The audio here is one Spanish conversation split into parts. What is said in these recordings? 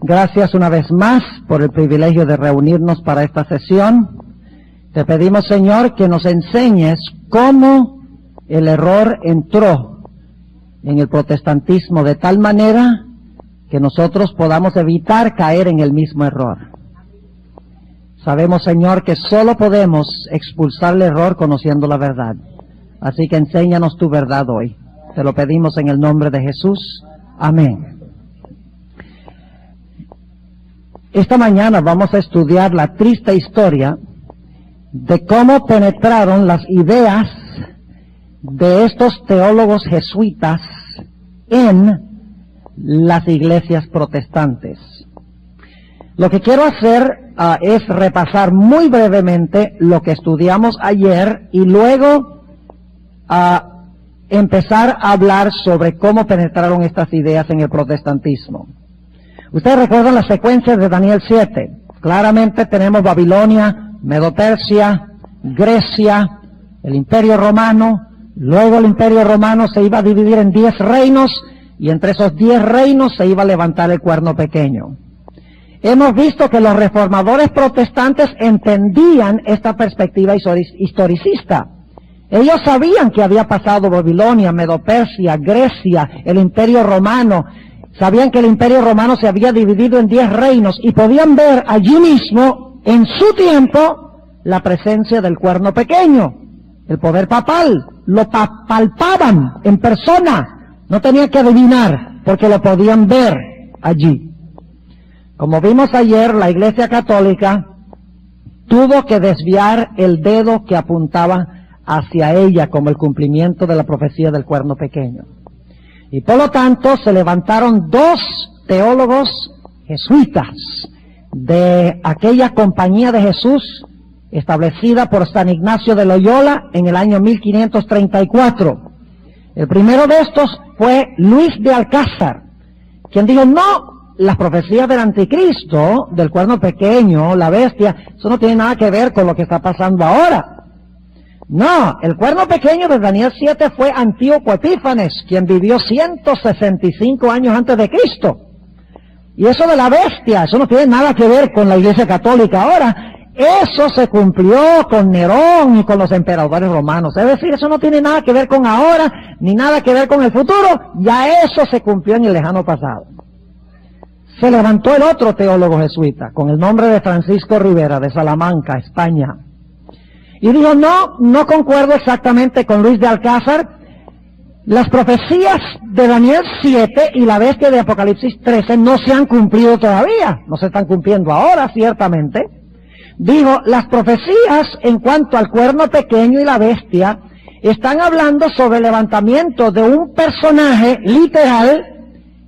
Gracias una vez más por el privilegio de reunirnos para esta sesión. Te pedimos, Señor, que nos enseñes cómo el error entró en el protestantismo de tal manera que nosotros podamos evitar caer en el mismo error. Sabemos, Señor, que solo podemos expulsar el error conociendo la verdad. Así que enséñanos tu verdad hoy. Te lo pedimos en el nombre de Jesús. Amén. Esta mañana vamos a estudiar la triste historia de cómo penetraron las ideas de estos teólogos jesuitas en las iglesias protestantes. Lo que quiero hacer es repasar muy brevemente lo que estudiamos ayer y luego empezar a hablar sobre cómo penetraron estas ideas en el protestantismo. Ustedes recuerdan las secuencias de Daniel 7. Claramente tenemos Babilonia, Medo-Persia, Grecia, el Imperio Romano. Luego el Imperio Romano se iba a dividir en 10 reinos y entre esos 10 reinos se iba a levantar el cuerno pequeño. Hemos visto que los reformadores protestantes entendían esta perspectiva historicista. Ellos sabían que había pasado Babilonia, Medo-Persia, Grecia, el Imperio Romano. Sabían que el Imperio Romano se había dividido en 10 reinos y podían ver allí mismo, en su tiempo, la presencia del cuerno pequeño, el poder papal. Lo palpaban en persona, no tenían que adivinar, porque lo podían ver allí. Como vimos ayer, la Iglesia Católica tuvo que desviar el dedo que apuntaba hacia ella como el cumplimiento de la profecía del cuerno pequeño. Y por lo tanto se levantaron dos teólogos jesuitas de aquella Compañía de Jesús establecida por San Ignacio de Loyola en el año 1534. El primero de estos fue Luis de Alcázar, quien dijo, no, las profecías del anticristo, del cuerno pequeño, la bestia, eso no tiene nada que ver con lo que está pasando ahora. No, el cuerno pequeño de Daniel 7 fue Antíoco Epífanes, quien vivió 165 años antes de Cristo. Y eso de la bestia, eso no tiene nada que ver con la Iglesia Católica ahora. Eso se cumplió con Nerón y con los emperadores romanos. Es decir, eso no tiene nada que ver con ahora, ni nada que ver con el futuro. Ya eso se cumplió en el lejano pasado. Se levantó el otro teólogo jesuita, con el nombre de Francisco Rivera, de Salamanca, España. Y dijo, no concuerdo exactamente con Luis de Alcázar. Las profecías de Daniel 7 y la bestia de Apocalipsis 13 no se han cumplido todavía. No se están cumpliendo ahora, ciertamente. Dijo, las profecías en cuanto al cuerno pequeño y la bestia están hablando sobre el levantamiento de un personaje literal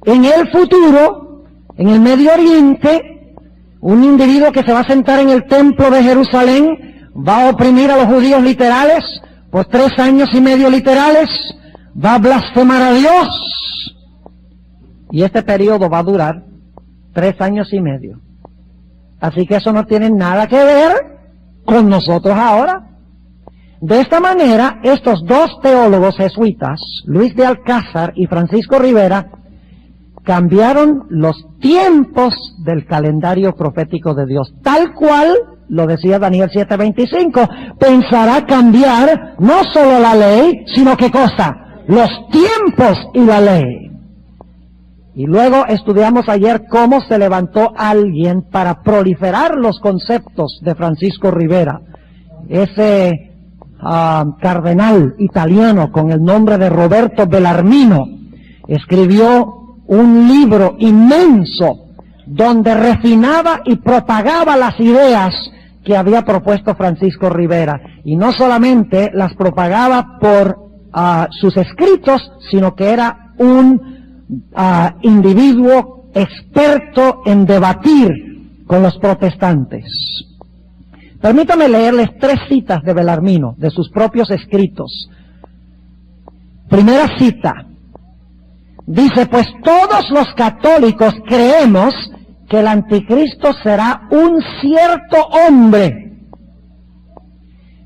en el futuro, en el Medio Oriente, un individuo que se va a sentar en el templo de Jerusalén, va a oprimir a los judíos literales por 3 años y medio literales, va a blasfemar a Dios. Y este periodo va a durar 3 años y medio. Así que eso no tiene nada que ver con nosotros ahora. De esta manera, estos dos teólogos jesuitas, Luis de Alcázar y Francisco Rivera, cambiaron los tiempos del calendario profético de Dios, tal cual lo decía Daniel 7:25, pensará cambiar no solo la ley, sino ¿qué cosa? Los tiempos y la ley. Y luego estudiamos ayer cómo se levantó alguien para proliferar los conceptos de Francisco Rivera, ese cardenal italiano con el nombre de Roberto Bellarmino. Escribió un libro inmenso donde refinaba y propagaba las ideas que había propuesto Francisco Rivera. Y no solamente las propagaba por sus escritos, sino que era un individuo experto en debatir con los protestantes. Permítame leerles 3 citas de Bellarmino, de sus propios escritos. Primera cita. Dice, pues todos los católicos creemos que el anticristo será un cierto hombre,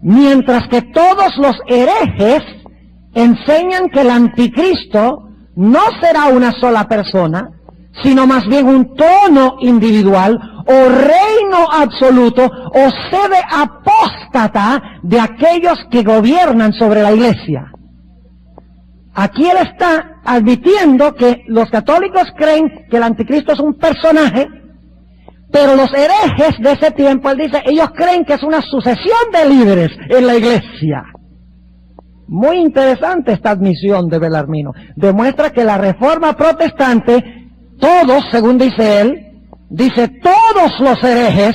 mientras que todos los herejes enseñan que el anticristo no será una sola persona, sino más bien un trono individual o reino absoluto o sede apóstata de aquellos que gobiernan sobre la iglesia. Aquí él está admitiendo que los católicos creen que el anticristo es un personaje, pero los herejes de ese tiempo, él dice, ellos creen que es una sucesión de líderes en la iglesia. Muy interesante esta admisión de Belarmino. Demuestra que la reforma protestante, todos, según dice él, dice todos los herejes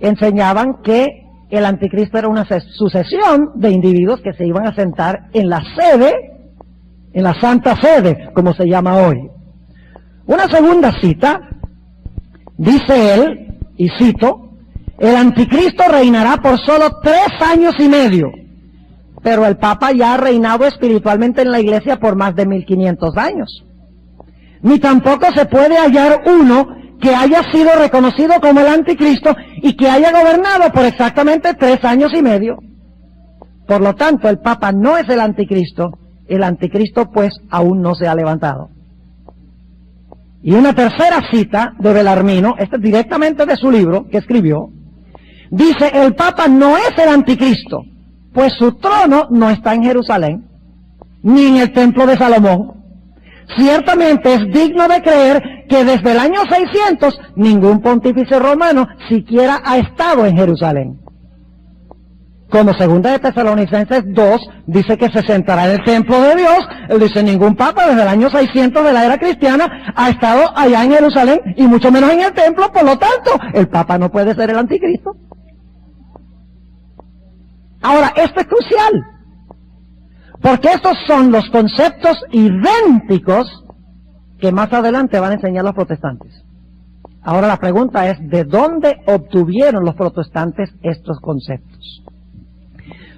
enseñaban que el anticristo era una sucesión de individuos que se iban a sentar en la sede, en la Santa Sede, como se llama hoy. Una segunda cita, dice él, y cito, el anticristo reinará por solo 3 años y medio, pero el Papa ya ha reinado espiritualmente en la iglesia por más de 1500 años. Ni tampoco se puede hallar uno que haya sido reconocido como el anticristo y que haya gobernado por exactamente 3 años y medio. Por lo tanto, el Papa no es el anticristo pues aún no se ha levantado. Y una tercera cita de Belarmino, esta es directamente de su libro que escribió, dice, el Papa no es el anticristo, pues su trono no está en Jerusalén, ni en el templo de Salomón. Ciertamente es digno de creer que desde el año 600 ningún pontífice romano siquiera ha estado en Jerusalén. Como segunda de Tesalonicenses 2 dice que se sentará en el templo de Dios, él dice ningún papa desde el año 600 de la era cristiana ha estado allá en Jerusalén y mucho menos en el templo, por lo tanto el papa no puede ser el anticristo. Ahora, esto es crucial, porque estos son los conceptos idénticos que más adelante van a enseñar los protestantes. Ahora la pregunta es, ¿de dónde obtuvieron los protestantes estos conceptos?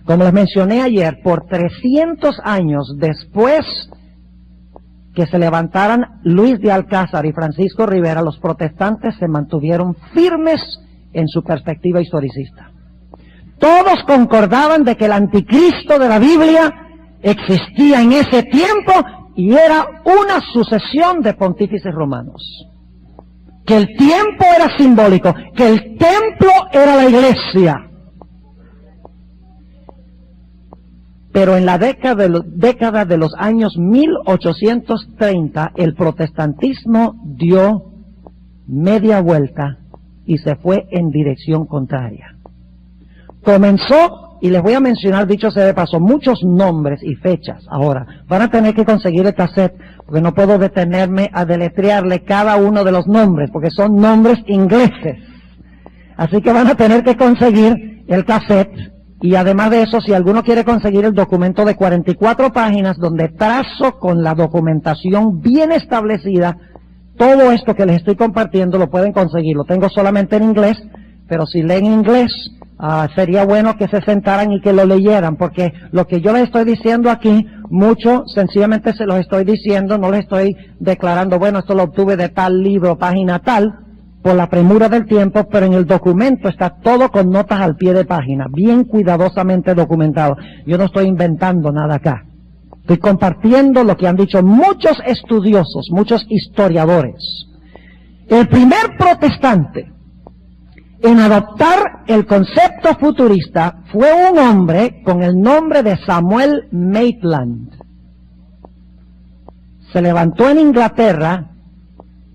Como les mencioné ayer, por 300 años después que se levantaran Luis de Alcázar y Francisco Rivera, los protestantes se mantuvieron firmes en su perspectiva historicista. Todos concordaban de que el anticristo de la Biblia existía en ese tiempo y era una sucesión de pontífices romanos. Que el tiempo era simbólico, que el templo era la iglesia. Pero en la década de los años 1830, el protestantismo dio media vuelta y se fue en dirección contraria. Comenzó, y les voy a mencionar, dicho sea de paso, muchos nombres y fechas. Ahora, van a tener que conseguir el cassette, porque no puedo detenerme a deletrearle cada uno de los nombres, porque son nombres ingleses. Así que van a tener que conseguir el cassette. Y además de eso, si alguno quiere conseguir el documento de 44 páginas, donde trazo con la documentación bien establecida, todo esto que les estoy compartiendo lo pueden conseguir. Lo tengo solamente en inglés, pero si leen inglés, sería bueno que se sentaran y que lo leyeran, porque lo que yo les estoy diciendo aquí, mucho sencillamente se los estoy diciendo, no les estoy declarando, bueno, esto lo obtuve de tal libro, página tal, por la premura del tiempo, pero en el documento está todo con notas al pie de página, bien cuidadosamente documentado. Yo no estoy inventando nada acá. Estoy compartiendo lo que han dicho muchos estudiosos, muchos historiadores. El primer protestante en adoptar el concepto futurista fue un hombre con el nombre de Samuel Maitland. Se levantó en Inglaterra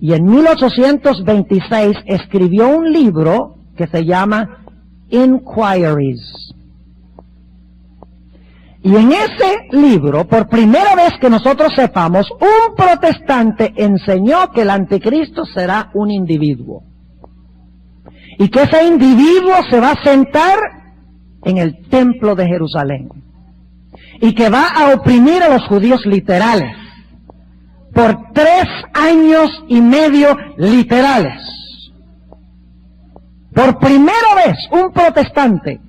y en 1826 escribió un libro que se llama Inquiries. Y en ese libro, por primera vez que nosotros sepamos, un protestante enseñó que el anticristo será un individuo. Y que ese individuo se va a sentar en el templo de Jerusalén. Y que va a oprimir a los judíos literales. Por 3 años y medio literales. Por primera vez, un protestante,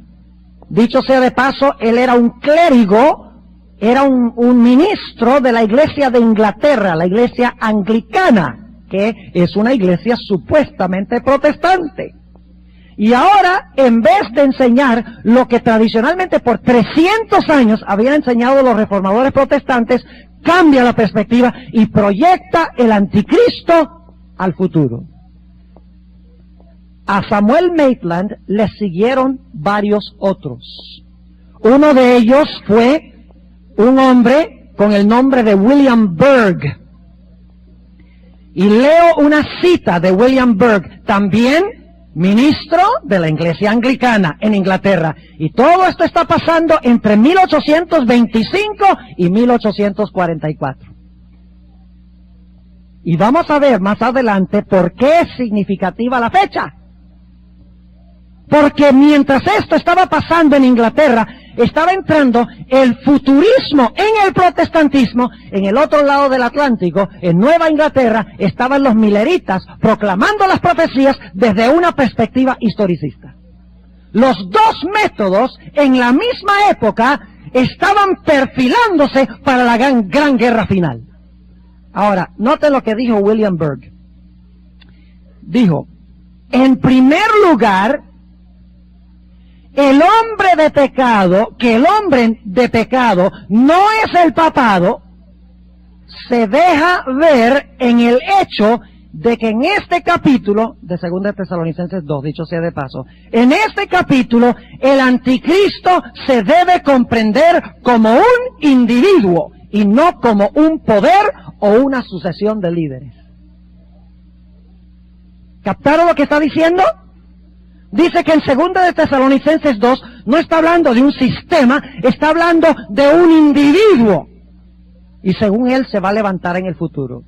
dicho sea de paso, él era un clérigo, era un ministro de la iglesia de Inglaterra, la iglesia anglicana, que es una iglesia supuestamente protestante. Y ahora, en vez de enseñar lo que tradicionalmente por 300 años habían enseñado los reformadores protestantes, cambia la perspectiva y proyecta el anticristo al futuro. A Samuel Maitland le siguieron varios otros. Uno de ellos fue un hombre con el nombre de William Berg. Y leo una cita de William Berg, también ministro de la Iglesia Anglicana en Inglaterra. Y todo esto está pasando entre 1825 y 1844. Y vamos a ver más adelante por qué es significativa la fecha. Porque mientras esto estaba pasando en Inglaterra, estaba entrando el futurismo en el protestantismo. En el otro lado del Atlántico, en Nueva Inglaterra, estaban los mileritas proclamando las profecías desde una perspectiva historicista. Los dos métodos en la misma época estaban perfilándose para la gran guerra final. Ahora, noten lo que dijo William Berg. Dijo, en primer lugar, el hombre de pecado no es el papado, se deja ver en el hecho de que en este capítulo, de 2 Tesalonicenses 2, dicho sea de paso, en este capítulo el anticristo se debe comprender como un individuo y no como un poder o una sucesión de líderes. ¿Captaron lo que está diciendo? Dice que en 2 Tesalonicenses 2 no está hablando de un sistema, está hablando de un individuo. Y según él se va a levantar en el futuro.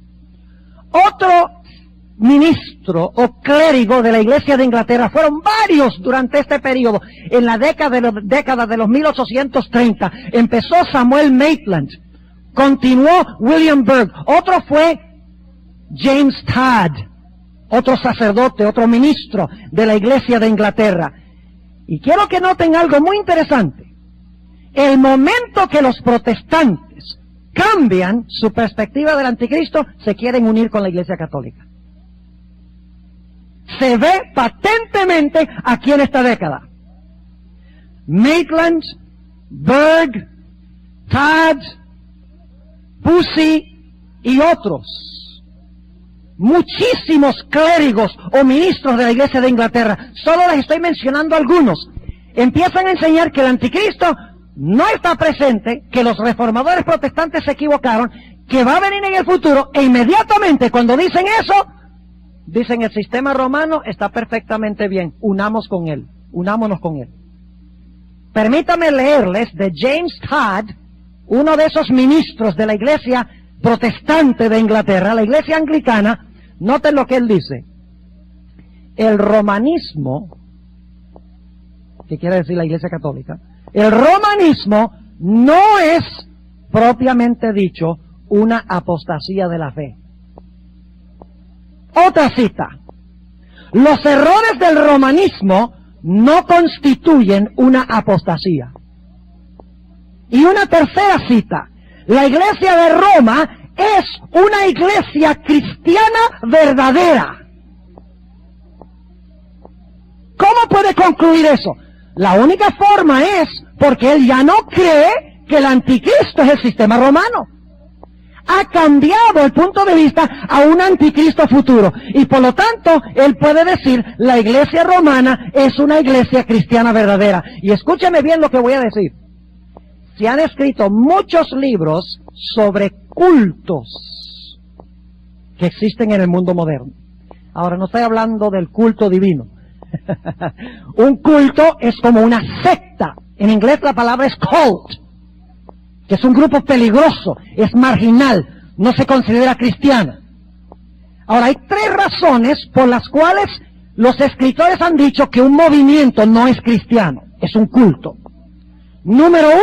Otro ministro o clérigo de la Iglesia de Inglaterra, fueron varios durante este periodo, en la década de los 1830, empezó Samuel Maitland, continuó William Berg, otro fue James Todd, otro sacerdote, otro ministro de la Iglesia de Inglaterra. Y quiero que noten algo muy interesante. El momento que los protestantes cambian su perspectiva del anticristo, se quieren unir con la Iglesia Católica. Se ve patentemente aquí en esta década. Maitland, Berg, Todd, Pusey y otros. Muchísimos clérigos o ministros de la Iglesia de Inglaterra, solo les estoy mencionando algunos, empiezan a enseñar que el anticristo no está presente, que los reformadores protestantes se equivocaron, que va a venir en el futuro, e inmediatamente cuando dicen eso, dicen el sistema romano está perfectamente bien, unámonos con él. Permítame leerles de James Todd, uno de esos ministros de la Iglesia protestante de Inglaterra, la Iglesia Anglicana. Noten lo que él dice. El romanismo, que quiere decir la Iglesia Católica, el romanismo no es, propiamente dicho, una apostasía de la fe. Otra cita. Los errores del romanismo no constituyen una apostasía. Y una tercera cita. La Iglesia de Roma es una iglesia cristiana verdadera. ¿Cómo puede concluir eso? La única forma es porque él ya no cree que el anticristo es el sistema romano. Ha cambiado el punto de vista a un anticristo futuro. Y por lo tanto, él puede decir, la iglesia romana es una iglesia cristiana verdadera. Y escúcheme bien lo que voy a decir. Se han escrito muchos libros sobre cultos que existen en el mundo moderno. Ahora, no estoy hablando del culto divino. Un culto es como una secta. En inglés la palabra es cult, que es un grupo peligroso, es marginal, no se considera cristiana. Ahora, hay 3 razones por las cuales los escritores han dicho que un movimiento no es cristiano, es un culto. Número 1,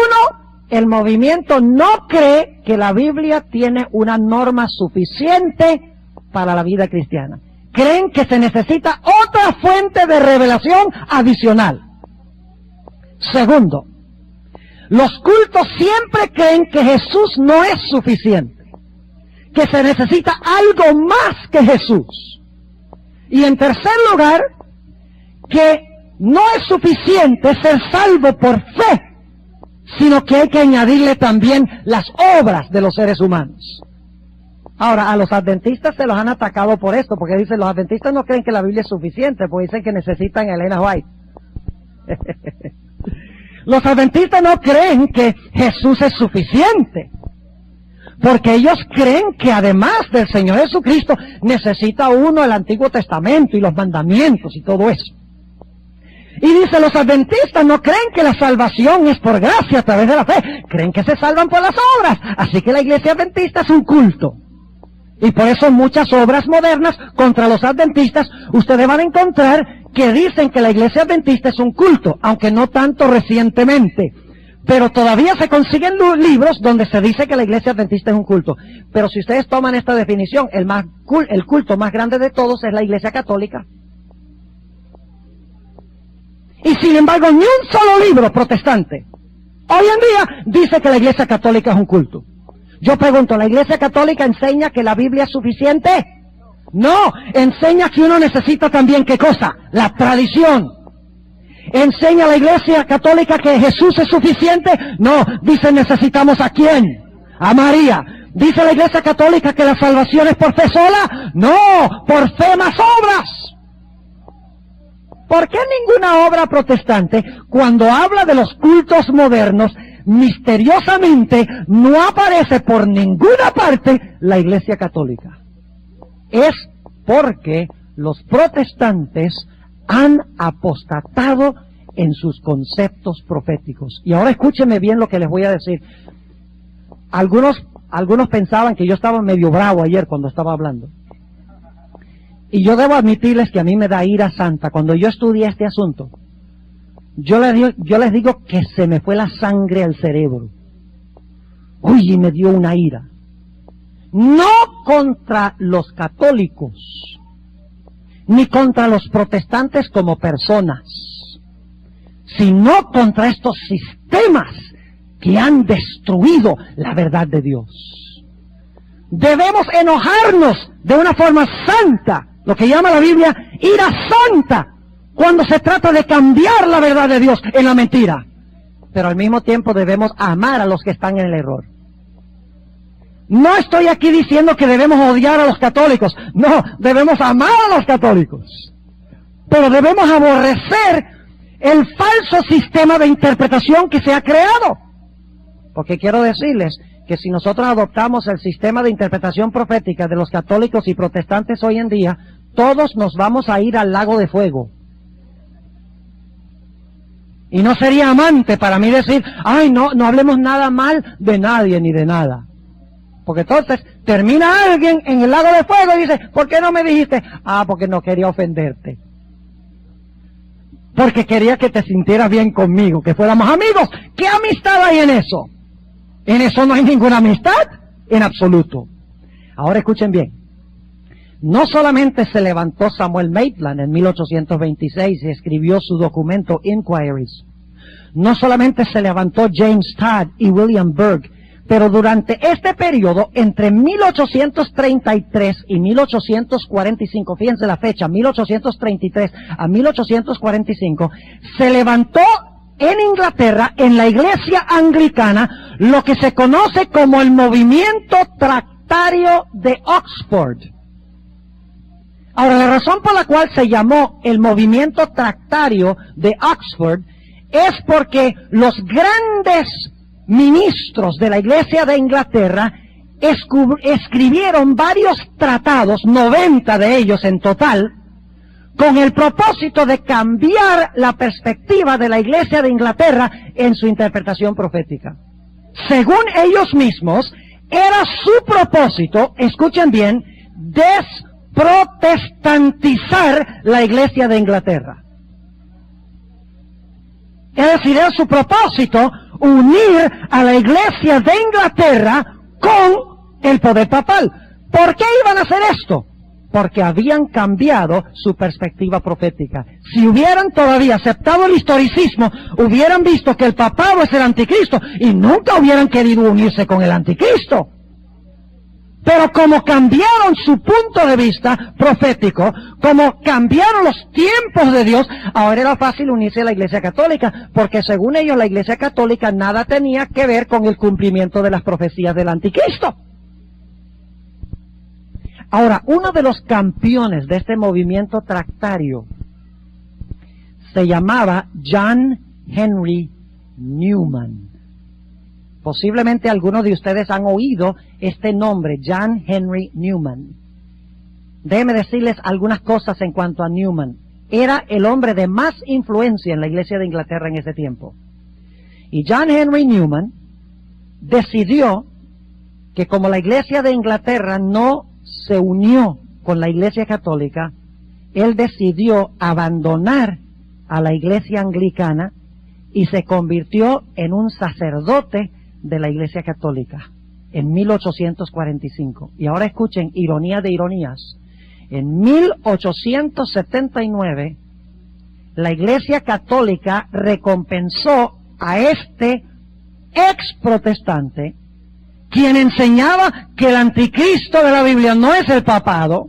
el movimiento no cree que la Biblia tiene una norma suficiente para la vida cristiana. Creen que se necesita otra fuente de revelación adicional. Segundo, los cultos siempre creen que Jesús no es suficiente, que se necesita algo más que Jesús. Y en tercer lugar, que no es suficiente ser salvo por fe, sino que hay que añadirle también las obras de los seres humanos. Ahora, a los adventistas se los han atacado por esto, porque dicen, los adventistas no creen que la Biblia es suficiente, porque dicen que necesitan a Elena White. Los adventistas no creen que Jesús es suficiente, porque ellos creen que además del Señor Jesucristo necesita uno el Antiguo Testamento y los mandamientos y todo eso. Y dice, los adventistas no creen que la salvación es por gracia a través de la fe, creen que se salvan por las obras, así que la iglesia adventista es un culto. Y por eso muchas obras modernas contra los adventistas, ustedes van a encontrar que dicen que la iglesia adventista es un culto, aunque no tanto recientemente. Pero todavía se consiguen libros donde se dice que la iglesia adventista es un culto. Pero si ustedes toman esta definición, el culto más grande de todos es la iglesia católica. Y sin embargo, ni un solo libro protestante hoy en día dice que la iglesia católica es un culto. Yo pregunto, ¿la iglesia católica enseña que la Biblia es suficiente? No, enseña que uno necesita también, ¿qué cosa? La tradición. ¿Enseña la iglesia católica que Jesús es suficiente? No, dice, necesitamos ¿a quién? A María. ¿Dice la iglesia católica que la salvación es por fe sola? No, por fe más obras. ¿Por qué ninguna obra protestante, cuando habla de los cultos modernos, misteriosamente no aparece por ninguna parte la iglesia católica? Es porque los protestantes han apostatado en sus conceptos proféticos. Y ahora escúcheme bien lo que les voy a decir. Algunos pensaban que yo estaba medio bravo ayer cuando estaba hablando. Y yo debo admitirles que a mí me da ira santa. Cuando yo estudié este asunto, yo les digo que se me fue la sangre al cerebro. Uy, y me dio una ira. No contra los católicos, ni contra los protestantes como personas, sino contra estos sistemas que han destruido la verdad de Dios. Debemos enojarnos de una forma santa, lo que llama la Biblia ira santa, cuando se trata de cambiar la verdad de Dios en la mentira. Pero al mismo tiempo debemos amar a los que están en el error. No estoy aquí diciendo que debemos odiar a los católicos. No, debemos amar a los católicos. Pero debemos aborrecer el falso sistema de interpretación que se ha creado. Porque quiero decirles que si nosotros adoptamos el sistema de interpretación profética de los católicos y protestantes hoy en día, todos nos vamos a ir al lago de fuego. Y no sería amante para mí decir, ay, no hablemos nada mal de nadie ni de nada. Porque entonces termina alguien en el lago de fuego y dice, ¿por qué no me dijiste? Ah, porque no quería ofenderte. Porque quería que te sintieras bien conmigo, que fuéramos amigos. ¿Qué amistad hay en eso? En eso no hay ninguna amistad, en absoluto. Ahora escuchen bien. No solamente se levantó Samuel Maitland en 1826 y escribió su documento Inquiries. No solamente se levantó James Todd y William Berg, pero durante este periodo, entre 1833 y 1845, fíjense la fecha, 1833 a 1845, se levantó en Inglaterra, en la iglesia anglicana, lo que se conoce como el movimiento tractario de Oxford. Ahora, la razón por la cual se llamó el movimiento tractario de Oxford es porque los grandes ministros de la iglesia de Inglaterra escribieron varios tratados, 90 de ellos en total, con el propósito de cambiar la perspectiva de la iglesia de Inglaterra en su interpretación profética. Según ellos mismos, era su propósito, escuchen bien, desprotestantizar la iglesia de Inglaterra. Es decir, era su propósito unir a la iglesia de Inglaterra con el poder papal. ¿Por qué iban a hacer esto? Porque habían cambiado su perspectiva profética. Si hubieran todavía aceptado el historicismo, hubieran visto que el papado es el anticristo y nunca hubieran querido unirse con el anticristo. Pero como cambiaron su punto de vista profético, como cambiaron los tiempos de Dios, ahora era fácil unirse a la Iglesia Católica, porque según ellos la Iglesia Católica nada tenía que ver con el cumplimiento de las profecías del anticristo. Ahora, uno de los campeones de este movimiento tractario se llamaba John Henry Newman. Posiblemente algunos de ustedes han oído este nombre, John Henry Newman. Déjenme decirles algunas cosas en cuanto a Newman. Era el hombre de más influencia en la iglesia de Inglaterra en ese tiempo. Y John Henry Newman decidió que como la iglesia de Inglaterra no se unió con la iglesia católica, él decidió abandonar a la iglesia anglicana y se convirtió en un sacerdote de la iglesia católica en 1845. Y ahora escuchen, ironía de ironías. En 1879, la iglesia católica recompensó a este ex protestante, quien enseñaba que el anticristo de la Biblia no es el papado,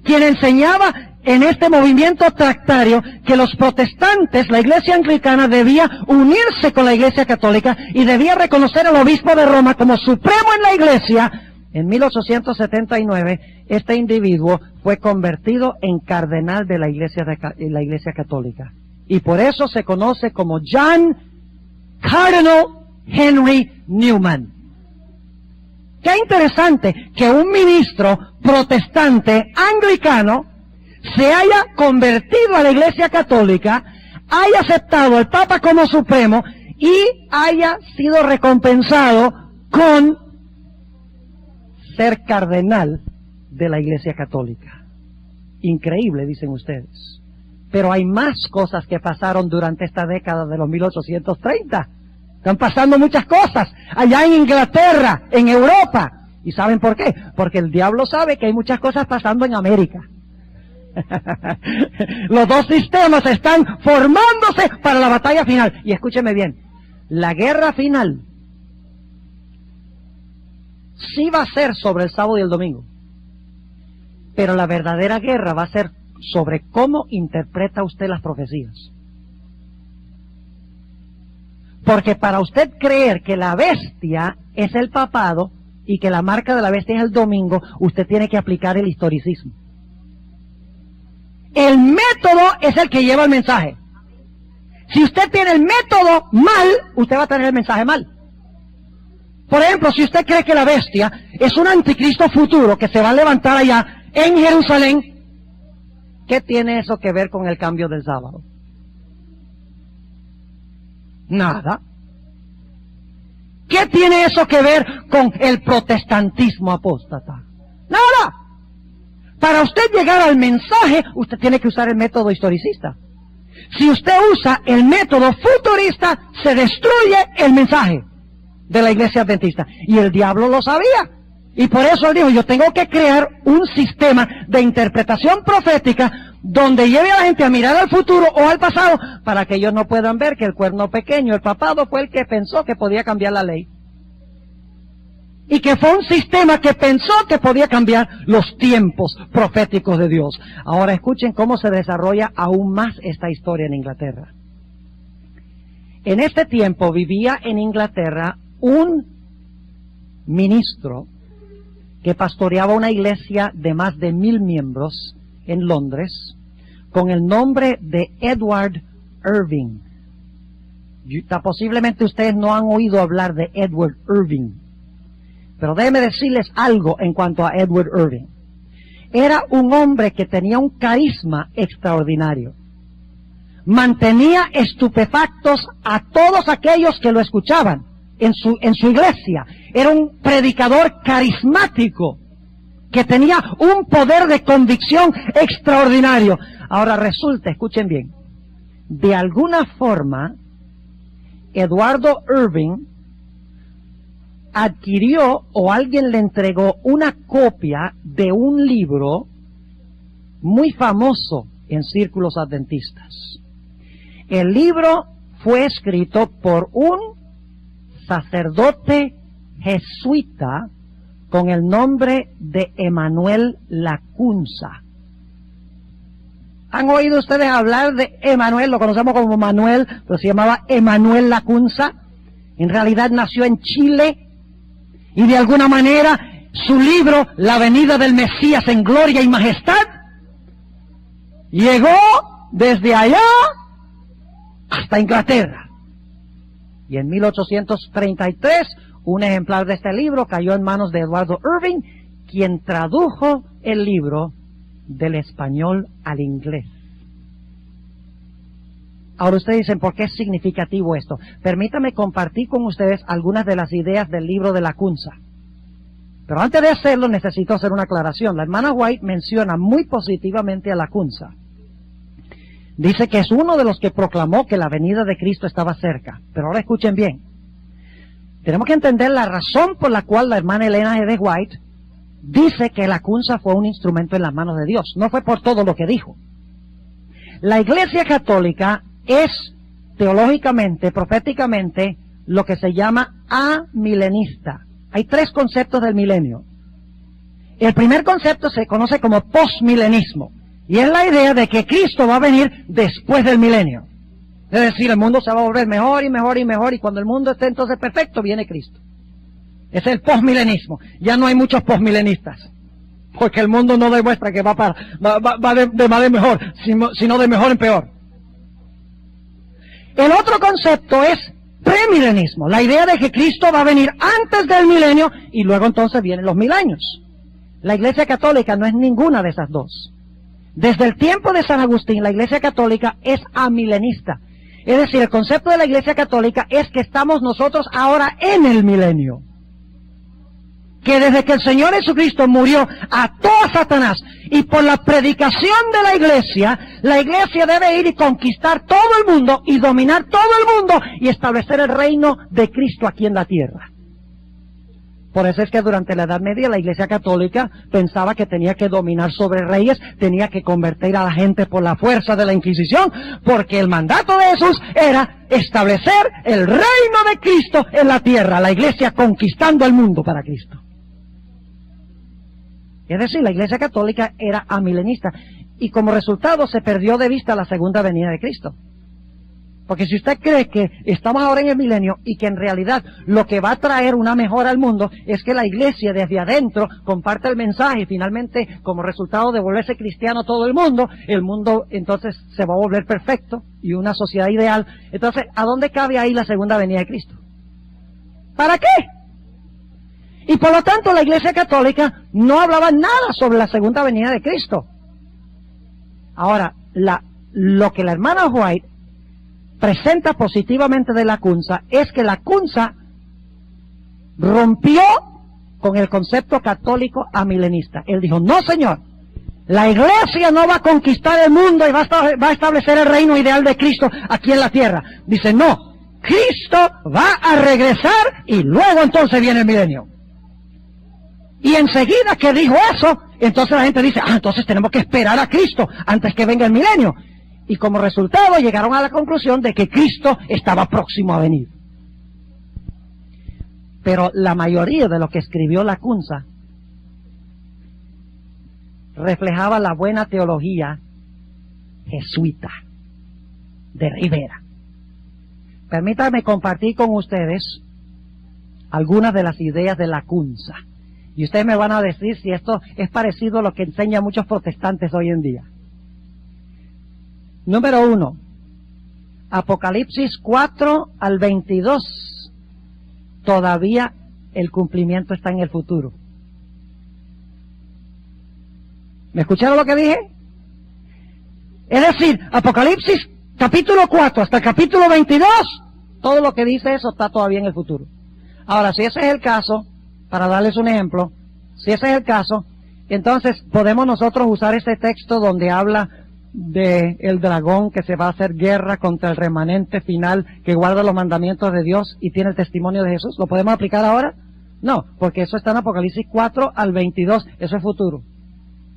quien enseñaba en este movimiento tractario que los protestantes, la iglesia anglicana, debía unirse con la iglesia católica y debía reconocer al obispo de Roma como supremo en la iglesia. En 1879, este individuo fue convertido en cardenal de la iglesia católica. Y por eso se conoce como John Cardinal Henry Newman. Qué interesante que un ministro protestante anglicano se haya convertido a la iglesia católica, haya aceptado al Papa como supremo y haya sido recompensado con ser cardenal de la iglesia católica. Increíble, dicen ustedes. Pero hay más cosas que pasaron durante esta década de los 1830. Están pasando muchas cosas allá en Inglaterra, en Europa. ¿Y saben por qué? Porque el diablo sabe que hay muchas cosas pasando en América. Los dos sistemas están formándose para la batalla final. Y escúcheme bien, la guerra final sí va a ser sobre el sábado y el domingo, pero la verdadera guerra va a ser sobre cómo interpreta usted las profecías. Porque para usted creer que la bestia es el papado y que la marca de la bestia es el domingo, usted tiene que aplicar el historicismo. El método es el que lleva el mensaje. Si usted tiene el método mal, usted va a tener el mensaje mal. Por ejemplo, si usted cree que la bestia es un anticristo futuro que se va a levantar allá en Jerusalén, ¿qué tiene eso que ver con el cambio del sábado? Nada. ¿Qué tiene eso que ver con el protestantismo apóstata? Nada. Para usted llegar al mensaje, usted tiene que usar el método historicista. Si usted usa el método futurista, se destruye el mensaje de la iglesia adventista. Y el diablo lo sabía. Y por eso él dijo, yo tengo que crear un sistema de interpretación profética donde lleve a la gente a mirar al futuro o al pasado para que ellos no puedan ver que el cuerno pequeño, el papado, fue el que pensó que podía cambiar la ley. Y que fue un sistema que pensó que podía cambiar los tiempos proféticos de Dios. Ahora escuchen cómo se desarrolla aún más esta historia en Inglaterra. En este tiempo vivía en Inglaterra un ministro que pastoreaba una iglesia de más de 1000 miembros en Londres, con el nombre de Edward Irving. Posiblemente ustedes no han oído hablar de Edward Irving, pero déjenme decirles algo en cuanto a Edward Irving. Era un hombre que tenía un carisma extraordinario. Mantenía estupefactos a todos aquellos que lo escuchaban en su iglesia. Era un predicador carismático que tenía un poder de convicción extraordinario. Ahora resulta, escuchen bien, de alguna forma, Eduardo Irving adquirió o alguien le entregó una copia de un libro muy famoso en círculos adventistas. El libro fue escrito por un sacerdote jesuita con el nombre de Emanuel Lacunza. ¿Han oído ustedes hablar de Emanuel? Lo conocemos como Manuel, pero se llamaba Emanuel Lacunza. En realidad nació en Chile y de alguna manera su libro La venida del Mesías en gloria y majestad, llegó desde allá hasta Inglaterra. Y en 1833, un ejemplar de este libro cayó en manos de Eduardo Irving, quien tradujo el libro del español al inglés. Ahora ustedes dicen, ¿por qué es significativo esto? Permítame compartir con ustedes algunas de las ideas del libro de Lacunza. Pero antes de hacerlo necesito hacer una aclaración. La hermana White menciona muy positivamente a Lacunza. Dice que es uno de los que proclamó que la venida de Cristo estaba cerca. Pero ahora escuchen bien. Tenemos que entender la razón por la cual la hermana Elena G. White dice que Lacunza fue un instrumento en las manos de Dios. No fue por todo lo que dijo. La Iglesia Católica es teológicamente, proféticamente, lo que se llama amilenista. Hay tres conceptos del milenio. El primer concepto se conoce como postmilenismo, y es la idea de que Cristo va a venir después del milenio. Es decir, el mundo se va a volver mejor y mejor y mejor, y cuando el mundo esté entonces perfecto, viene Cristo. Es el postmilenismo. Ya no hay muchos postmilenistas, porque el mundo no demuestra que va de mal en mejor, sino de mejor en peor. El otro concepto es premilenismo, la idea de que Cristo va a venir antes del milenio y luego entonces vienen los 1000 años. La Iglesia Católica no es ninguna de esas dos. Desde el tiempo de San Agustín, la Iglesia Católica es amilenista. Es decir, el concepto de la Iglesia Católica es que estamos nosotros ahora en el milenio. Que desde que el Señor Jesucristo murió, ató a Satanás, y por la predicación de la Iglesia debe ir y conquistar todo el mundo, y dominar todo el mundo, y establecer el reino de Cristo aquí en la tierra. Por eso es que durante la Edad Media la Iglesia Católica pensaba que tenía que dominar sobre reyes, tenía que convertir a la gente por la fuerza de la Inquisición, porque el mandato de Jesús era establecer el reino de Cristo en la tierra, la Iglesia conquistando el mundo para Cristo. Es decir, la Iglesia Católica era amilenista, y como resultado se perdió de vista la segunda venida de Cristo. Porque si usted cree que estamos ahora en el milenio y que en realidad lo que va a traer una mejora al mundo es que la Iglesia desde adentro comparte el mensaje y finalmente como resultado de volverse cristiano todo el mundo entonces se va a volver perfecto y una sociedad ideal. Entonces, ¿a dónde cabe ahí la segunda venida de Cristo? ¿Para qué? Y por lo tanto la Iglesia Católica no hablaba nada sobre la segunda venida de Cristo. Ahora, lo que la hermana White presenta positivamente de Lacunza es que Lacunza rompió con el concepto católico amilenista. Él dijo, no señor, la Iglesia no va a conquistar el mundo y va a establecer el reino ideal de Cristo aquí en la tierra. Dice, no, Cristo va a regresar y luego entonces viene el milenio. Y enseguida que dijo eso, entonces la gente dice, entonces tenemos que esperar a Cristo antes que venga el milenio. Y como resultado llegaron a la conclusión de que Cristo estaba próximo a venir. Pero la mayoría de lo que escribió Lacunza reflejaba la buena teología jesuita de Rivera. Permítanme compartir con ustedes algunas de las ideas de Lacunza. Y ustedes me van a decir si esto es parecido a lo que enseñan muchos protestantes hoy en día. Número 1, Apocalipsis 4 al 22, todavía el cumplimiento está en el futuro. ¿Me escucharon lo que dije? Es decir, Apocalipsis capítulo 4 hasta el capítulo 22, todo lo que dice eso está todavía en el futuro. Ahora, si ese es el caso, para darles un ejemplo, si ese es el caso, entonces podemos nosotros usar este texto donde habla de el dragón que se va a hacer guerra contra el remanente final que guarda los mandamientos de Dios y tiene el testimonio de Jesús. ¿Lo podemos aplicar ahora? No, porque eso está en Apocalipsis 4 al 22, eso es futuro.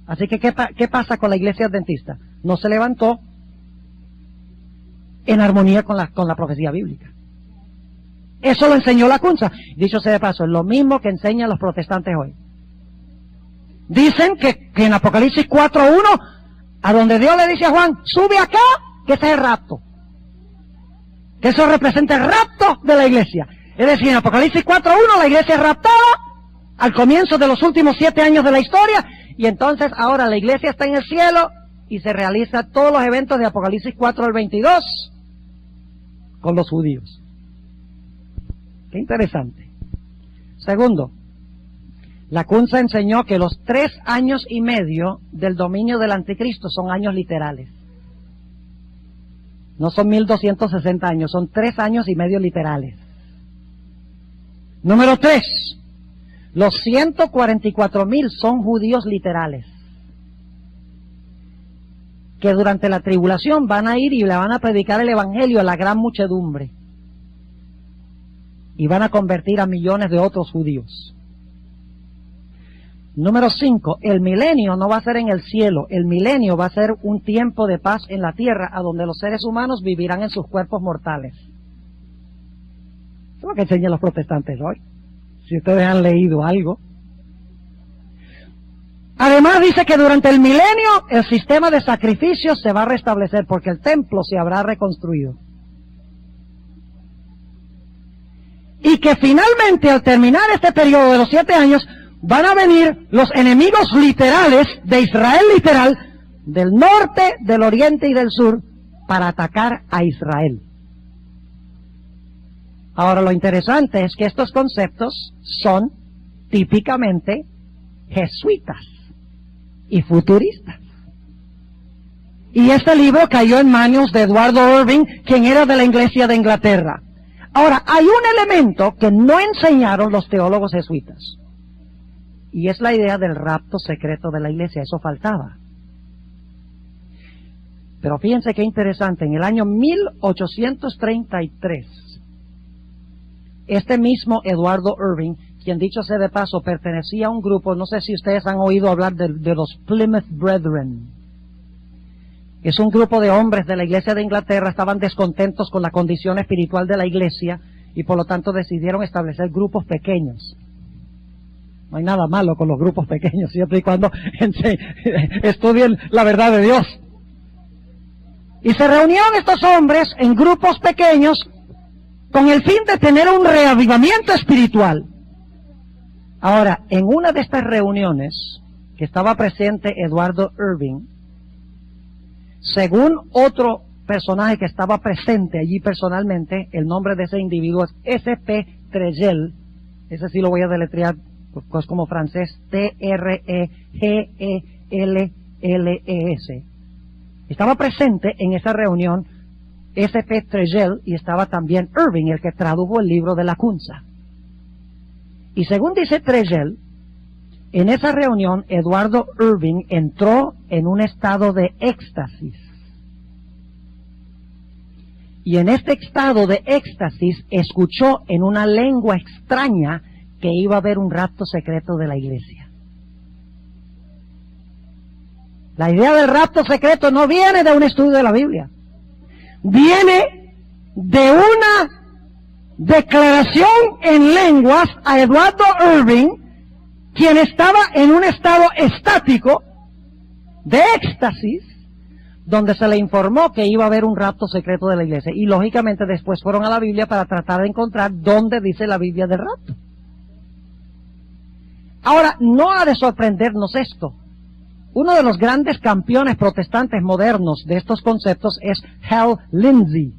Así que, ¿qué pasa con la iglesia adventista? No se levantó en armonía con la profecía bíblica. Eso lo enseñó Lacunza. Dicho sea de paso, es lo mismo que enseñan los protestantes hoy. Dicen que en Apocalipsis 4:1, a donde Dios le dice a Juan, sube acá, que ese es el rapto. Que eso representa el rapto de la iglesia. Es decir, en Apocalipsis 4:1 la iglesia es raptada al comienzo de los últimos 7 años de la historia, y entonces ahora la iglesia está en el cielo y se realiza todos los eventos de Apocalipsis 4 al 22 con los judíos. Qué interesante. Segundo, la Kunza enseñó que los 3 años y medio del dominio del anticristo son años literales. No son 1260 años, son 3 años y medio literales. Número 3, los 144,000 son judíos literales, que durante la tribulación van a ir y le van a predicar el evangelio a la gran muchedumbre, y van a convertir a millones de otros judíos. Número 5, el milenio no va a ser en el cielo, el milenio va a ser un tiempo de paz en la tierra, a donde los seres humanos vivirán en sus cuerpos mortales. Eso es lo que enseñan los protestantes hoy, si ustedes han leído algo. Además dice que durante el milenio el sistema de sacrificios se va a restablecer, porque el templo se habrá reconstruido. Y que finalmente, al terminar este periodo de los 7 años, van a venir los enemigos literales de Israel literal, del norte, del oriente y del sur, para atacar a Israel. Ahora, lo interesante es que estos conceptos son típicamente jesuitas y futuristas. Y este libro cayó en manos de Eduardo Irving, quien era de la Iglesia de Inglaterra. Ahora, hay un elemento que no enseñaron los teólogos jesuitas, y es la idea del rapto secreto de la iglesia. Eso faltaba. Pero fíjense qué interesante, en el año 1833, este mismo Eduardo Irving, quien dicho sea de paso pertenecía a un grupo, no sé si ustedes han oído hablar de los Plymouth Brethren. Es un grupo de hombres de la iglesia de Inglaterra, estaban descontentos con la condición espiritual de la iglesia y por lo tanto decidieron establecer grupos pequeños. No hay nada malo con los grupos pequeños, siempre y cuando estudien la verdad de Dios. Y se reunieron estos hombres en grupos pequeños con el fin de tener un reavivamiento espiritual. Ahora, en una de estas reuniones, que estaba presente Eduardo Irving, según otro personaje que estaba presente allí personalmente, el nombre de ese individuo es S.P. Trejel, ese sí lo voy a deletrear, pues como francés, T-R-E-G-E-L-L-E-S. Estaba presente en esa reunión S.P. Trejel y estaba también Irving, el que tradujo el libro de la Kunza. Y según dice Trejel, en esa reunión Eduardo Irving entró en un estado de éxtasis. Y en este estado de éxtasis escuchó en una lengua extraña que iba a haber un rapto secreto de la iglesia. La idea del rapto secreto no viene de un estudio de la Biblia. Viene de una declaración en lenguas a Eduardo Irving, quien estaba en un estado estático de éxtasis, donde se le informó que iba a haber un rapto secreto de la iglesia. Y lógicamente después fueron a la Biblia para tratar de encontrar dónde dice la Biblia del rapto. Ahora, no ha de sorprendernos esto. Uno de los grandes campeones protestantes modernos de estos conceptos es Hal Lindsey.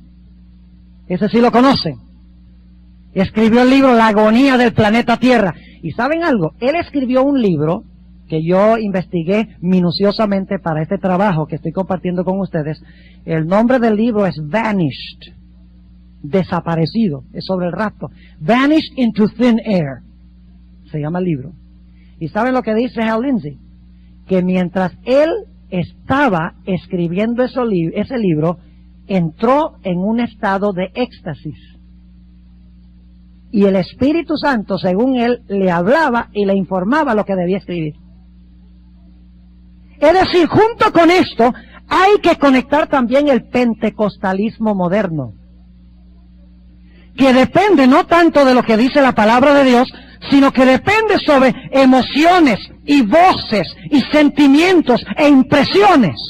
Ese sí lo conocen. Escribió el libro La agonía del planeta Tierra. ¿Y saben algo? Él escribió un libro que yo investigué minuciosamente para este trabajo que estoy compartiendo con ustedes. El nombre del libro es Vanished, desaparecido, es sobre el rapto. Vanished into Thin Air, se llama el libro. ¿Y saben lo que dice Hal Lindsey? Que mientras él estaba escribiendo ese libro, entró en un estado de éxtasis. Y el Espíritu Santo, según él, le hablaba y le informaba lo que debía escribir. Es decir, junto con esto, hay que conectar también el pentecostalismo moderno, que depende no tanto de lo que dice la palabra de Dios, sino que depende sobre emociones y voces y sentimientos e impresiones.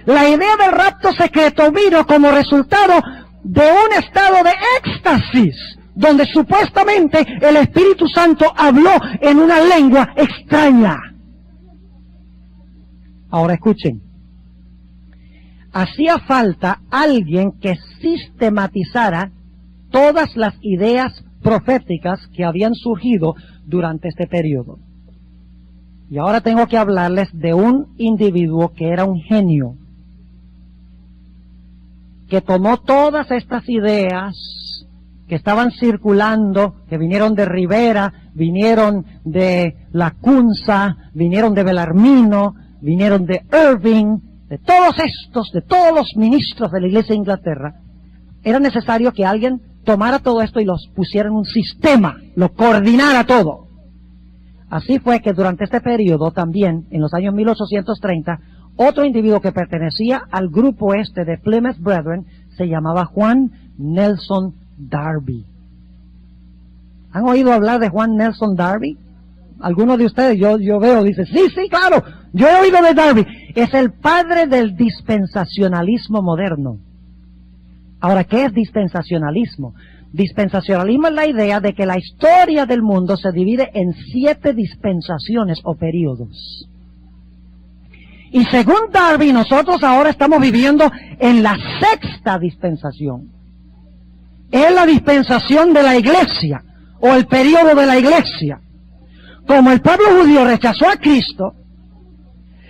La idea del rapto secreto vino como resultado de un estado de éxtasis, donde supuestamente el Espíritu Santo habló en una lengua extraña. Ahora escuchen, hacía falta alguien que sistematizara todas las ideas proféticas que habían surgido durante este periodo. Y ahora tengo que hablarles de un individuo que era un genio, que tomó todas estas ideas que estaban circulando, que vinieron de Rivera, vinieron de Lacunza, vinieron de Bellarmino, vinieron de Irving, de todos los ministros de la Iglesia de Inglaterra. Era necesario que alguien tomara todo esto y los pusiera en un sistema, lo coordinara todo. Así fue que durante este periodo también, en los años 1830, otro individuo que pertenecía al grupo este de Plymouth Brethren se llamaba Juan Nelson Darby. ¿Han oído hablar de Juan Nelson Darby? Algunos de ustedes, yo veo, dice, sí, claro, yo he oído de Darby. Es el padre del dispensacionalismo moderno. Ahora, ¿qué es dispensacionalismo? Dispensacionalismo es la idea de que la historia del mundo se divide en 7 dispensaciones o periodos. Y según Darby, nosotros ahora estamos viviendo en la 6ª dispensación. Es la dispensación de la iglesia, o el periodo de la iglesia. Como el pueblo judío rechazó a Cristo,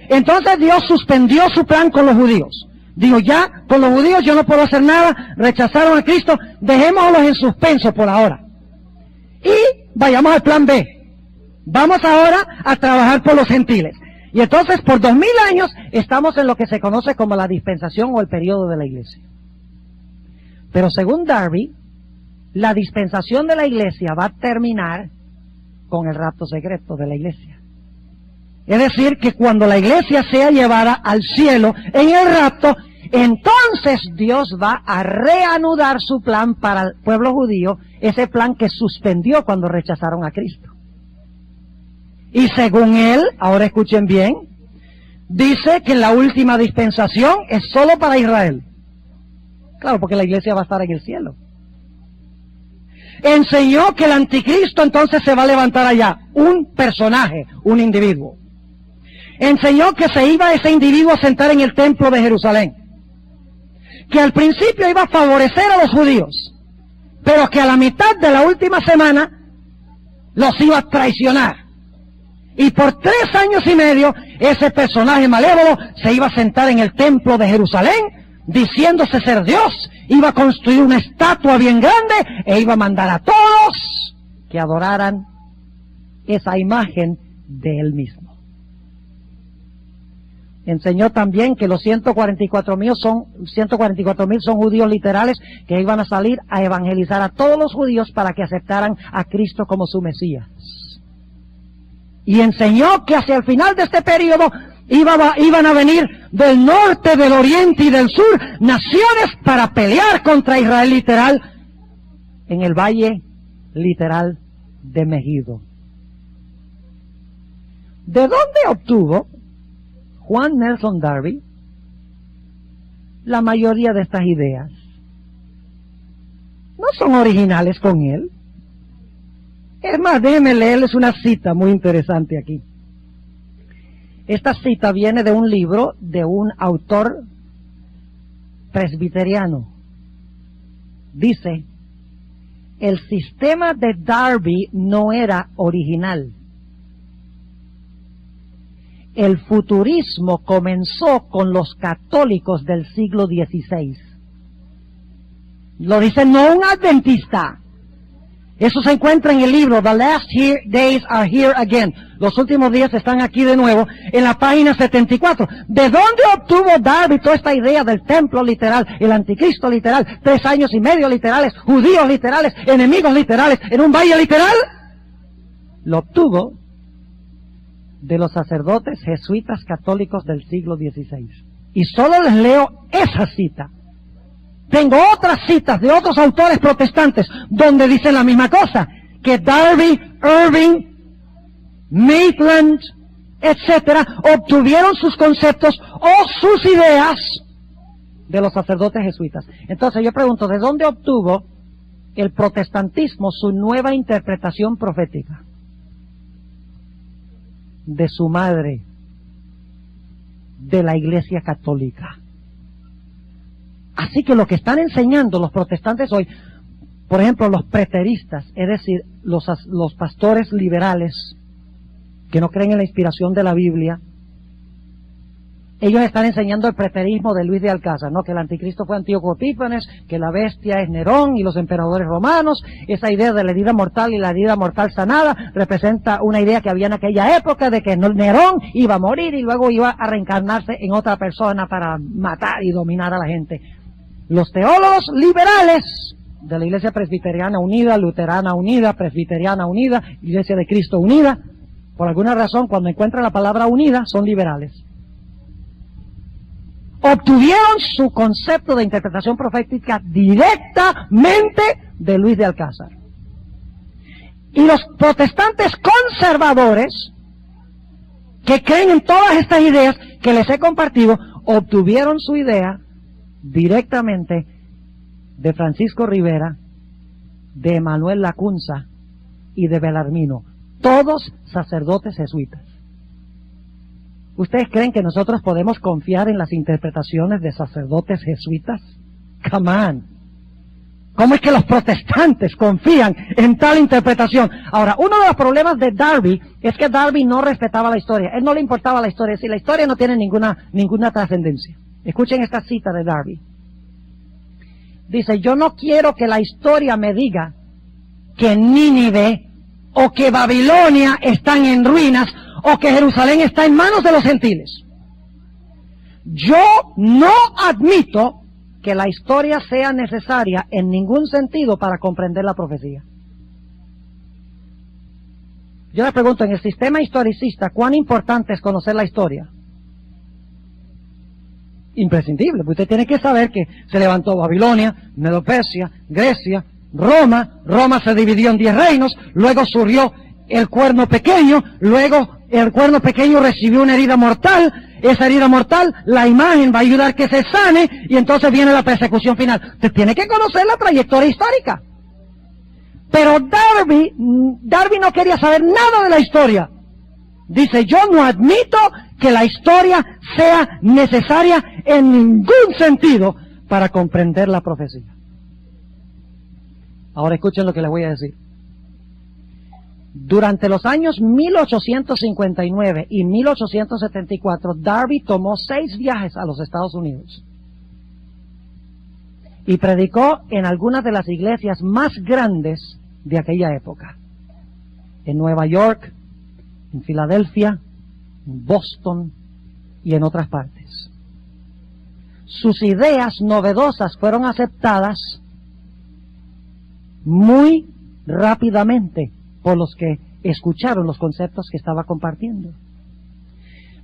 entonces Dios suspendió su plan con los judíos. Digo, ya, con los judíos yo no puedo hacer nada, rechazaron a Cristo, dejémoslos en suspenso por ahora. Y vayamos al plan B. Vamos ahora a trabajar por los gentiles. Y entonces, por 2000 años, estamos en lo que se conoce como la dispensación o el periodo de la iglesia. Pero según Darby, la dispensación de la iglesia va a terminar con el rapto secreto de la iglesia. Es decir, que cuando la iglesia sea llevada al cielo en el rapto, entonces Dios va a reanudar su plan para el pueblo judío, ese plan que suspendió cuando rechazaron a Cristo. Y según él, ahora escuchen bien, dice que la última dispensación es solo para Israel. Claro, porque la iglesia va a estar en el cielo. Enseñó que el anticristo entonces se va a levantar allá, un personaje, un individuo. Enseñó que se iba ese individuo a sentar en el templo de Jerusalén, que al principio iba a favorecer a los judíos, pero que a la mitad de la última semana los iba a traicionar. Y por 3 años y medio ese personaje malévolo se iba a sentar en el templo de Jerusalén, diciéndose ser Dios, iba a construir una estatua bien grande e iba a mandar a todos que adoraran esa imagen de él mismo. Enseñó también que los 144,000 son judíos literales que iban a salir a evangelizar a todos los judíos para que aceptaran a Cristo como su Mesías. Y enseñó que hacia el final de este periodo iban a venir del norte, del oriente y del sur naciones para pelear contra Israel literal en el valle literal de Megido. ¿De dónde obtuvo Juan Nelson Darby la mayoría de estas ideas? No son originales con él. Es más, déjenme leerles una cita muy interesante aquí. Esta cita viene de un libro de un autor presbiteriano. Dice, el sistema de Darby no era original. El futurismo comenzó con los católicos del siglo XVI. Lo dice no un adventista. Eso se encuentra en el libro The Last Days Are Here Again. Los últimos días están aquí de nuevo, en la página 74. ¿De dónde obtuvo Darby toda esta idea del templo literal, el anticristo literal, 3 años y medio literales, judíos literales, enemigos literales, en un valle literal? Lo obtuvo de los sacerdotes jesuitas católicos del siglo XVI. Y solo les leo esa cita. Tengo otras citas de otros autores protestantes donde dicen la misma cosa, que Darby, Irving, Maitland, etcétera, obtuvieron sus conceptos o sus ideas de los sacerdotes jesuitas. Entonces yo pregunto, ¿de dónde obtuvo el protestantismo su nueva interpretación profética de su madre, de la Iglesia Católica. Así que lo que están enseñando los protestantes hoy, por ejemplo, los preteristas, es decir, los pastores liberales que no creen en la inspiración de la Biblia, ellos están enseñando el preterismo de Luis de Alcázar, ¿no? Que el anticristo fue Antíoco Epífanes, que la bestia es Nerón y los emperadores romanos. Esa idea de la herida mortal y la herida mortal sanada representa una idea que había en aquella época de que Nerón iba a morir y luego iba a reencarnarse en otra persona para matar y dominar a la gente. Los teólogos liberales de la Iglesia Presbiteriana Unida, Luterana Unida, Presbiteriana Unida, Iglesia de Cristo Unida, por alguna razón cuando encuentran la palabra unida son liberales. Obtuvieron su concepto de interpretación profética directamente de Luis de Alcázar. Y los protestantes conservadores, que creen en todas estas ideas que les he compartido, obtuvieron su idea directamente de Francisco Rivera, de Emanuel Lacunza y de Belarmino, todos sacerdotes jesuitas. ¿Ustedes creen que nosotros podemos confiar en las interpretaciones de sacerdotes jesuitas? Come on. ¿Cómo es que los protestantes confían en tal interpretación? Ahora, uno de los problemas de Darby es que Darby no respetaba la historia. Él no le importaba la historia. Es decir, la historia no tiene ninguna trascendencia. Escuchen esta cita de Darby. Dice, yo no quiero que la historia me diga que Nínive o que Babilonia están en ruinas o que Jerusalén está en manos de los gentiles. Yo no admito que la historia sea necesaria en ningún sentido para comprender la profecía. Yo le pregunto, en el sistema historicista, ¿cuán importante es conocer la historia? Imprescindible, porque usted tiene que saber que se levantó Babilonia, Medo-Persia, Grecia, Roma se dividió en 10 reinos, luego surgió el cuerno pequeño, luego el cuerno pequeño recibió una herida mortal, esa herida mortal, la imagen va a ayudar que se sane, y entonces viene la persecución final. Usted tiene que conocer la trayectoria histórica. Pero Darby no quería saber nada de la historia. Dice, yo no admito que la historia sea necesaria en ningún sentido para comprender la profecía. Ahora escuchen lo que les voy a decir. Durante los años 1859 y 1874, Darby tomó 6 viajes a los Estados Unidos y predicó en algunas de las iglesias más grandes de aquella época. En Nueva York, en Filadelfia, en Boston y en otras partes. Sus ideas novedosas fueron aceptadas muy rápidamente por los que escucharon los conceptos que estaba compartiendo.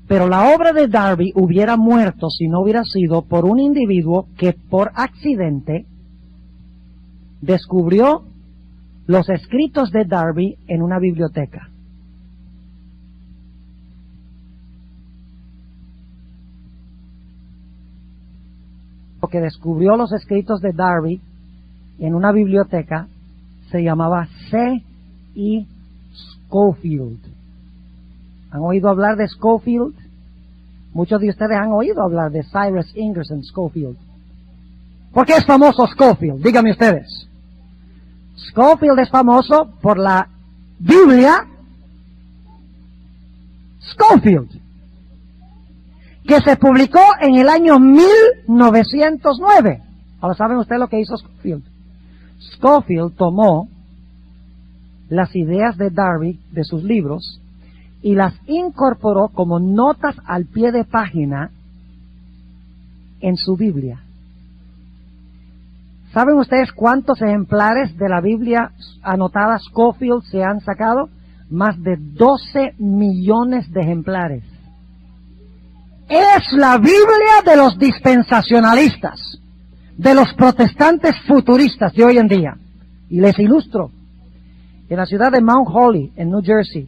Pero la obra de Darby hubiera muerto si no hubiera sido por un individuo que por accidente descubrió los escritos de Darby en una biblioteca. Lo que descubrió los escritos de Darby en una biblioteca se llamaba C.E. Scofield. ¿Han oído hablar de Scofield? Muchos de ustedes han oído hablar de Cyrus Ingerson Scofield. ¿Por qué es famoso Scofield? Díganme ustedes. Scofield es famoso por la Biblia Scofield, que se publicó en el año 1909. Ahora, ¿saben ustedes lo que hizo Scofield? Scofield tomó las ideas de Darby, de sus libros, y las incorporó como notas al pie de página en su Biblia. ¿Saben ustedes cuántos ejemplares de la Biblia anotada Scofield se han sacado? Más de 12 millones de ejemplares. Es la Biblia de los dispensacionalistas, de los protestantes futuristas de hoy en día. Y les ilustro. En la ciudad de Mount Holly, en New Jersey,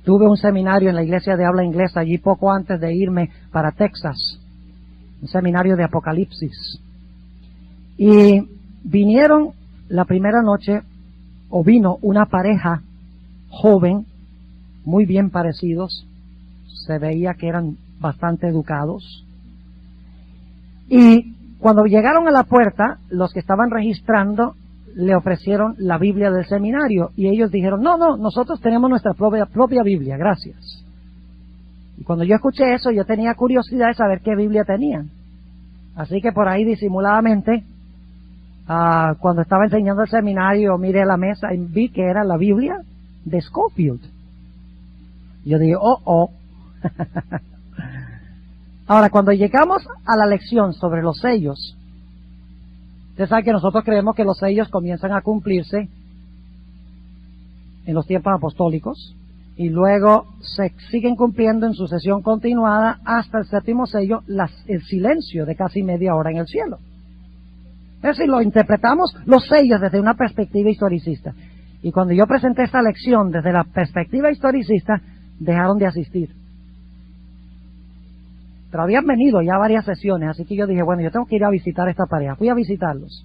tuve un seminario en la iglesia de habla inglesa allí poco antes de irme para Texas. Un seminario de Apocalipsis. Y vinieron la primera noche vino una pareja joven, muy bien parecidos, se veía que eran bastante educados, y cuando llegaron a la puerta, los que estaban registrando le ofrecieron la Biblia del seminario, y ellos dijeron, no, nosotros tenemos nuestra propia Biblia, gracias. Y cuando yo escuché eso, yo tenía curiosidad de saber qué Biblia tenían. Así que por ahí disimuladamente, cuando estaba enseñando el seminario, miré la mesa y vi que era la Biblia de Scofield. Yo dije, oh. Ahora, cuando llegamos a la lección sobre los sellos, usted sabe que nosotros creemos que los sellos comienzan a cumplirse en los tiempos apostólicos y luego se siguen cumpliendo en sucesión continuada hasta el séptimo sello, el silencio de casi media hora en el cielo. Es decir, lo interpretamos los sellos desde una perspectiva historicista. Y cuando yo presenté esta lección desde la perspectiva historicista, dejaron de asistir. Pero habían venido ya varias sesiones, así que yo dije, bueno, yo tengo que ir a visitar a esta pareja. Fui a visitarlos.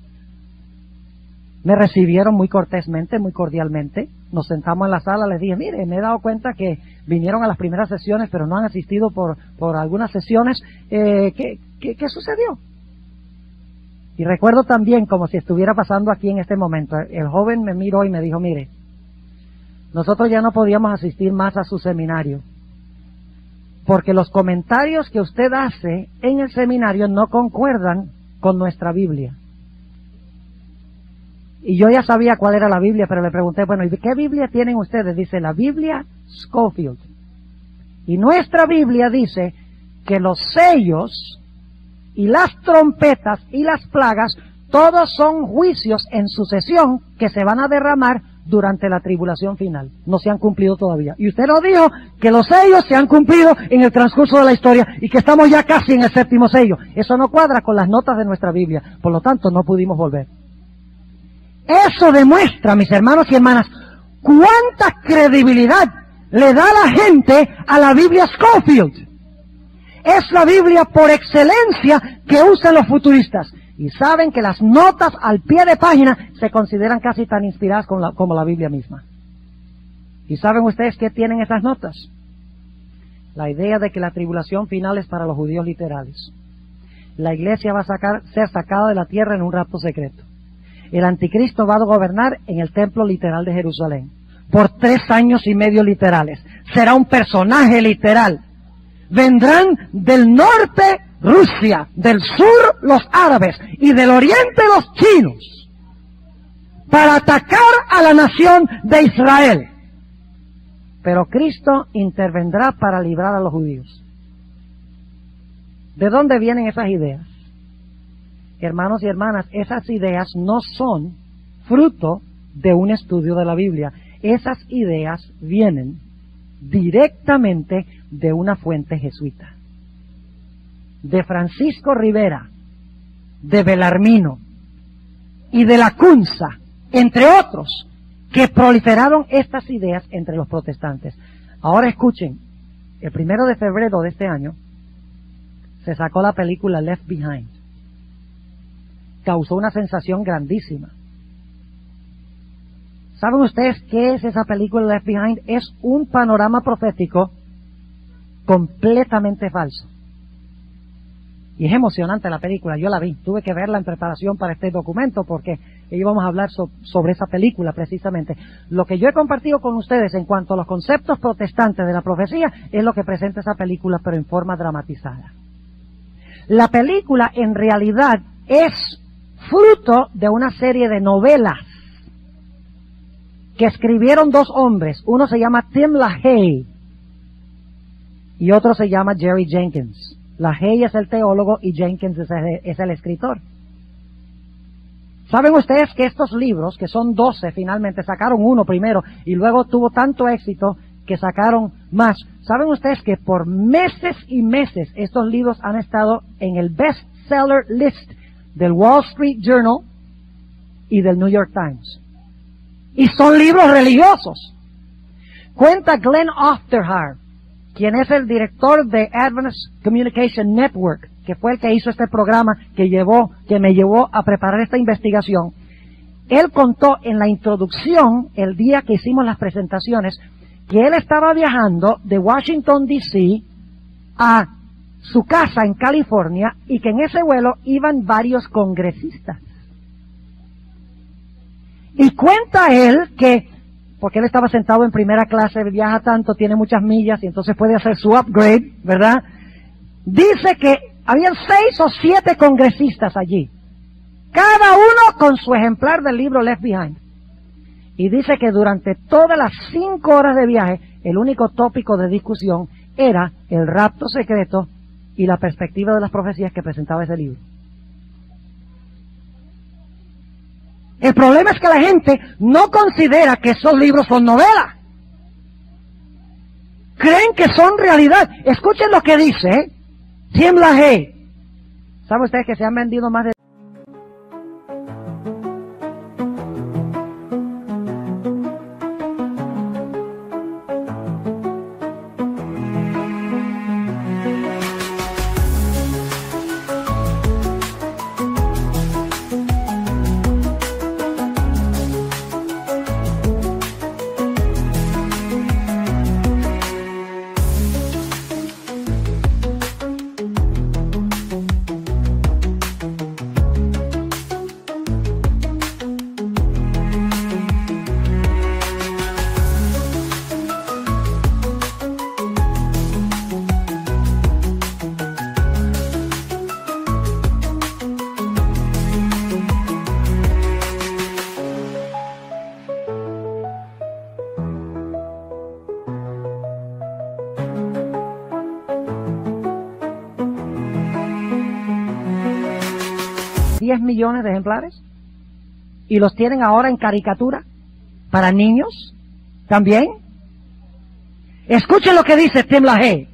Me recibieron muy cortésmente, muy cordialmente. Nos sentamos en la sala, les dije, mire, me he dado cuenta que vinieron a las primeras sesiones, pero no han asistido por algunas sesiones. ¿Qué sucedió? Y recuerdo también, como si estuviera pasando aquí en este momento, el joven me miró y me dijo, mire, nosotros ya no podíamos asistir más a su seminario, porque los comentarios que usted hace en el seminario no concuerdan con nuestra Biblia. Y yo ya sabía cuál era la Biblia, pero le pregunté, bueno, ¿y qué Biblia tienen ustedes? Dice, la Biblia Scofield. Y nuestra Biblia dice que los sellos y las trompetas y las plagas, todos son juicios en sucesión que se van a derramar durante la tribulación final. No se han cumplido todavía. Y usted nos dijo que los sellos se han cumplido en el transcurso de la historia y que estamos ya casi en el séptimo sello. Eso no cuadra con las notas de nuestra Biblia. Por lo tanto, no pudimos volver. Eso demuestra, mis hermanos y hermanas, cuánta credibilidad le da la gente a la Biblia Scofield. Es la Biblia por excelencia que usan los futuristas. Y saben que las notas al pie de página se consideran casi tan inspiradas como la Biblia misma. ¿Y saben ustedes qué tienen esas notas? La idea de que la tribulación final es para los judíos literales. La iglesia va a ser sacada de la tierra en un rapto secreto. El anticristo va a gobernar en el templo literal de Jerusalén por 3 años y medio literales. Será un personaje literal. Vendrán del norte Rusia, del sur los árabes y del oriente los chinos para atacar a la nación de Israel. Pero Cristo intervendrá para librar a los judíos. ¿De dónde vienen esas ideas? Hermanos y hermanas, esas ideas no son fruto de un estudio de la Biblia. Esas ideas vienen directamente de una fuente jesuita, de Francisco Rivera, de Belarmino y de Lacunza, entre otros, que proliferaron estas ideas entre los protestantes. Ahora escuchen, el 1 de febrero de este año se sacó la película Left Behind. Causó una sensación grandísima. ¿Saben ustedes qué es esa película Left Behind? Es un panorama profético completamente falso. Y es emocionante la película, yo la vi, tuve que verla en preparación para este documento porque íbamos a hablar sobre esa película precisamente. Lo que yo he compartido con ustedes en cuanto a los conceptos protestantes de la profecía es lo que presenta esa película, pero en forma dramatizada. La película en realidad es fruto de una serie de novelas que escribieron 2 hombres. Uno se llama Tim LaHaye y otro se llama Jerry Jenkins. LaHaye es el teólogo y Jenkins es el escritor. ¿Saben ustedes que estos libros, que son 12 finalmente, sacaron uno primero y luego tuvo tanto éxito que sacaron más? ¿Saben ustedes que por meses y meses estos libros han estado en el bestseller list del Wall Street Journal y del New York Times? Y son libros religiosos. Cuenta Glenn Ofterhar, quien es el director de Adventist Communication Network, que fue el que hizo este programa que me llevó a preparar esta investigación. él contó en la introducción, el día que hicimos las presentaciones, que él estaba viajando de Washington, D.C. a su casa en California y que en ese vuelo iban varios congresistas. Y cuenta él que, porque él estaba sentado en primera clase, viaja tanto, tiene muchas millas y entonces puede hacer su upgrade, ¿verdad? Dice que habían 6 o 7 congresistas allí, cada uno con su ejemplar del libro Left Behind. Y dice que durante todas las 5 horas de viaje, el único tópico de discusión era el rapto secreto y la perspectiva de las profecías que presentaba ese libro. El problema es que la gente no considera que esos libros son novelas. Creen que son realidad. Escuchen lo que dice Tim LaHaye. ¿Sabe usted que se han vendido más de... $10 millones de ejemplares? ¿Y los tienen ahora en caricatura? ¿Para niños? ¿También? Escuchen lo que dice Tim LaHaye.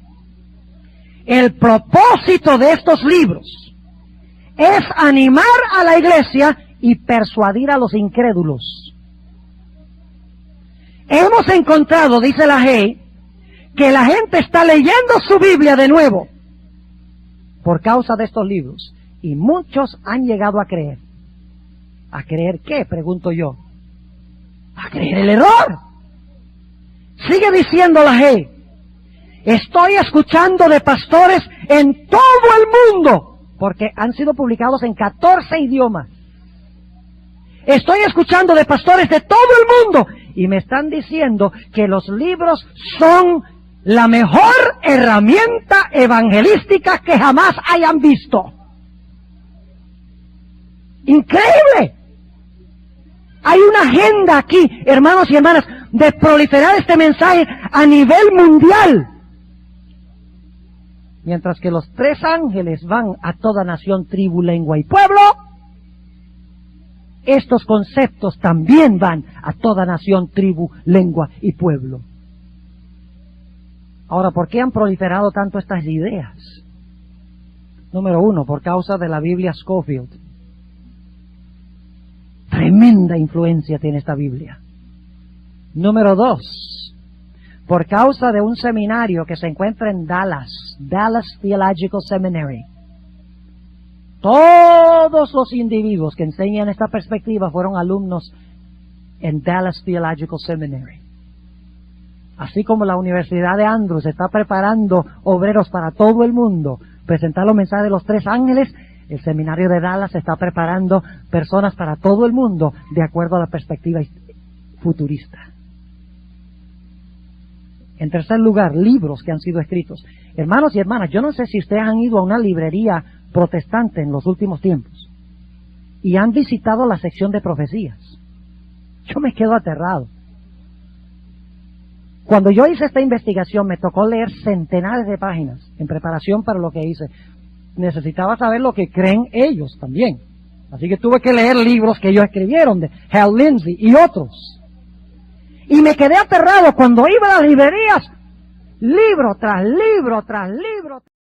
El propósito de estos libros es animar a la iglesia y persuadir a los incrédulos. Hemos encontrado, dice LaHaye, que la gente está leyendo su Biblia de nuevo por causa de estos libros. Y muchos han llegado a creer. ¿A creer qué? Pregunto yo. A creer el error. Sigue diciendo LaHaye. Estoy escuchando de pastores en todo el mundo, porque han sido publicados en 14 idiomas. Estoy escuchando de pastores de todo el mundo y me están diciendo que los libros son la mejor herramienta evangelística que jamás hayan visto. Increíble. Hay una agenda aquí, hermanos y hermanas, de proliferar este mensaje a nivel mundial. Mientras que los 3 ángeles van a toda nación, tribu, lengua y pueblo, estos conceptos también van a toda nación, tribu, lengua y pueblo. Ahora, ¿por qué han proliferado tanto estas ideas? Número 1, por causa de la Biblia Scofield. Tremenda influencia tiene esta Biblia. Número 2, por causa de un seminario que se encuentra en Dallas Theological Seminary. Todos los individuos que enseñan esta perspectiva fueron alumnos en Dallas Theological Seminary. Así como la Universidad de Andrews está preparando obreros para todo el mundo, presentar los mensajes de los 3 ángeles, el seminario de Dallas está preparando personas para todo el mundo de acuerdo a la perspectiva futurista. En tercer lugar, libros que han sido escritos. Hermanos y hermanas, yo no sé si ustedes han ido a una librería protestante en los últimos tiempos y han visitado la sección de profecías. Yo me quedo aterrado. Cuando yo hice esta investigación me tocó leer centenares de páginas en preparación para lo que hice. Necesitaba saber lo que creen ellos también. Así que tuve que leer libros que ellos escribieron de Hal Lindsey y otros. Y me quedé aterrado cuando iba a las librerías, libro tras libro tras libro.